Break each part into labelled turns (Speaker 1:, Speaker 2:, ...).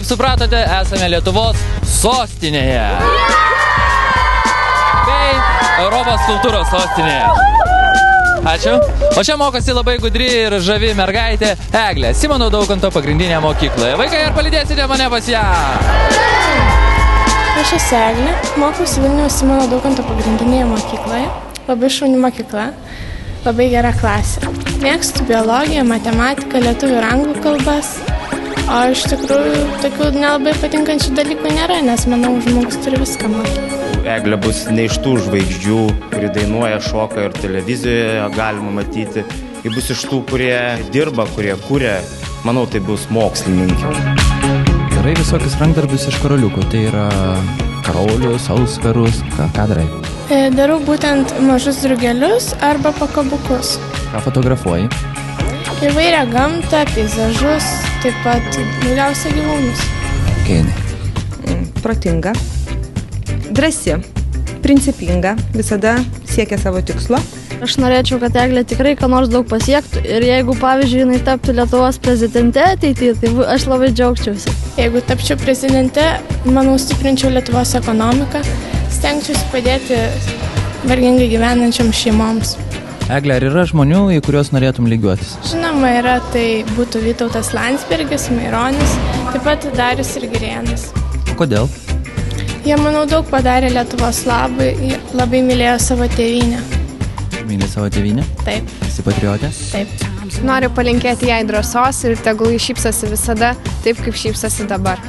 Speaker 1: kaip supratote, esame Lietuvos sostinėje. Bei Europos kultūros sostinėje. Ačiū. O čia mokosi labai gudri ir žavi mergaitė Eglė, Simono Daukanto pagrindinėje mokykloje. Vaikai, ar palydėsite mane pas ją?
Speaker 2: Aš esu Eglė, mokausi Vilniaus Simono Daukanto pagrindinėje mokykloje. Labai šauni mokykla, labai gera klasė. Mėgstu biologiją, matematiką, lietuvių ir anglų kalbas. O iš tikrųjų, tokių nelabai patinkančių dalykų nėra, nes manau, žmogus turi viską mokyti.
Speaker 3: Eglė bus ne iš tų žvaigždžių, kuri dainuoja, šoka ir televizijoje galima matyti. Ji bus iš tų, kurie dirba, kurie kuria. Manau, tai bus mokslininkė.
Speaker 1: Darai visokius rankdarbius iš karoliukų. Tai yra karolius, auskarus. Ką darai?
Speaker 2: Darau būtent mažus drugelius arba pakabukus.
Speaker 1: Ką fotografuoji?
Speaker 2: Įvairią gamtą, peizažus, taip pat daugiausia gyvūnus.
Speaker 1: Keinai.
Speaker 4: Protinga, drąsi, principinga, visada siekia savo tikslo.
Speaker 5: Aš norėčiau, kad Eglė tikrai ką nors daug pasiektų ir jeigu, pavyzdžiui, jinai taptų Lietuvos prezidente ateityje, tai aš labai džiaugčiausi.
Speaker 2: Jeigu tapčiau prezidente, manau, stiprinčiau Lietuvos ekonomiką, stengčiausi padėti vargingai gyvenančiam šeimoms.
Speaker 1: Eglė, ar yra žmonių, į kuriuos norėtum lygiuotis?
Speaker 2: Žinoma, yra, tai būtų Vytautas Landsbergis, Maironis, taip pat Darius ir Girėnas.
Speaker 1: Kodėl?
Speaker 2: Jie, manau, daug padarė Lietuvos labai, labai mylėjo savo tėvynę.
Speaker 1: Myli savo tėvynę?
Speaker 2: Taip.
Speaker 1: Esi patriotė?
Speaker 2: Taip.
Speaker 6: Noriu palinkėti jai drąsos ir tegul ji šypsosi visada taip, kaip šypsosi dabar.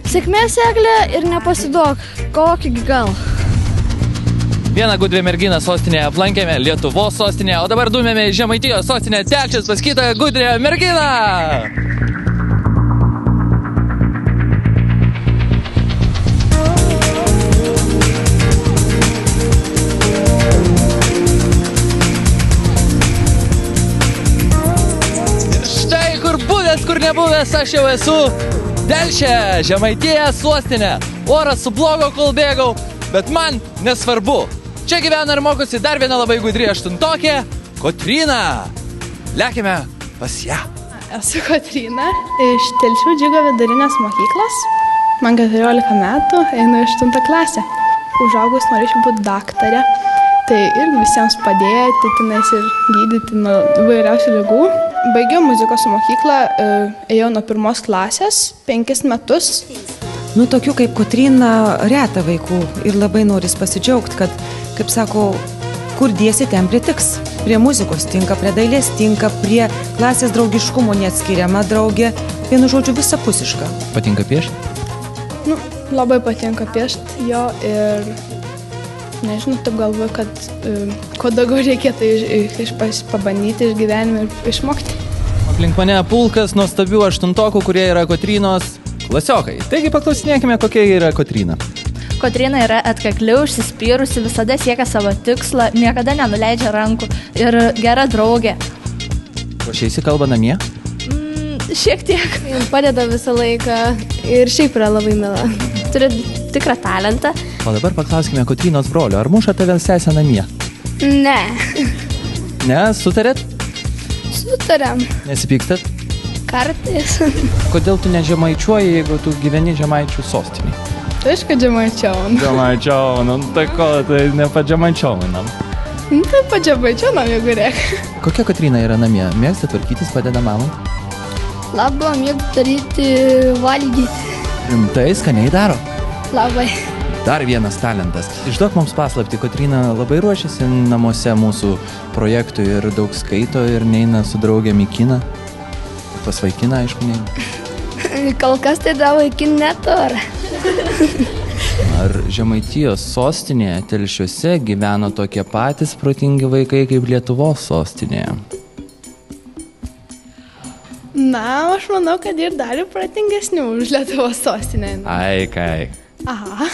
Speaker 5: Sėkmės, Eglė, ir nepasiduok, kokį gal.
Speaker 1: Vieną gudrę merginą sostinėje aplankėme, Lietuvos sostinėje, o dabar dumėme į Žemaitijos sostinę Telšius pas kitą gudrę merginą. Štai kur buvęs, kur nebuvęs, aš jau esu Telšė, Žemaitijos sostinė. Oras su blogo, kol bėgau, bet man nesvarbu. Čia gyvena ir mokosi dar viena labai gudri aštuntokė, Kotryna. Lekime pas ją.
Speaker 7: Esu Kotryna iš Telšių Džiugo vidurinės mokyklos. Man 14 metų, einu į 8 klasę. Užaugus norėčiau būti daktarė. Tai irgi visiems padėti, tenais ir gydyti nuo įvairiausių ligų. Baigiau muzikos mokyklą, ėjau nuo 1 klasės, 5 metus.
Speaker 4: Tokių kaip Kotryna reta vaikų ir labai noris pasidžiaugti, kad, kaip sako, kur dėsi, ten pritiks. Prie muzikos tinka, prie dailės tinka, prie klasės draugiškumo neatskiriama draugė. Vienu žodžiu, visapusiška.
Speaker 1: Patinka piešti?
Speaker 7: Labai patinka piešti jo ir, nežinau, taip galvoju, kad kuo daugiau reikėtų pabandyti iš gyvenimo ir išmokti.
Speaker 1: Aplink mane pulkas nuostabių aštuntokų, kurie yra Kotrynos klasiokai. Taigi paklausinėkime, kokia yra Kotryna.
Speaker 8: Kotryna yra atkakli, užsispyrusi, visada siekia savo tikslą, niekada nenuleidžia rankų ir gera draugė.
Speaker 1: Ruošiaisi kalbą namie?
Speaker 5: Šiek tiek. Padeda visą laiką ir šiaip yra labai mila. Turi tikrą talentą.
Speaker 1: O dabar paklauskime Kotrynos brolio, ar muša tave sesė namie?
Speaker 5: Ne.
Speaker 1: Ne, sutarėt?
Speaker 5: Sutarėm.
Speaker 1: Nesipykstat?
Speaker 5: Kartais.
Speaker 1: Kodėl tu ne žemaičiuoji, jeigu tu gyveni Žemaičių sostinėje?
Speaker 7: Tai aš, kad Žemaičiau.
Speaker 1: Žemaičiau, tai ko, tai ne pa Žemaičiauinam.
Speaker 7: Tai pa Žemaičiau, jeigu reikia.
Speaker 1: Kokia Kotryna yra namie? Mėgsta tvarkytis, padeda mamai?
Speaker 5: Labai mėgstu daryti valgyti.
Speaker 1: Rimtai, skaniai daro?
Speaker 5: Labai.
Speaker 1: Dar vienas talentas. Išduok mums paslaptį, Kotryna labai ruošiasi namuose mūsų projektui ir daug skaito ir neina su draugėm į kiną. Pas vaikiną, aišku, neina.
Speaker 5: Kol kas tai dar vaikinų neturi.
Speaker 1: Ar Žemaitijos sostinėje Telšiuose gyveno tokie patys protingi vaikai kaip Lietuvos sostinėje?
Speaker 7: Aš manau, kad ir dar protingesnių už Lietuvos sostinę.
Speaker 1: Ai, kai.
Speaker 7: Aha.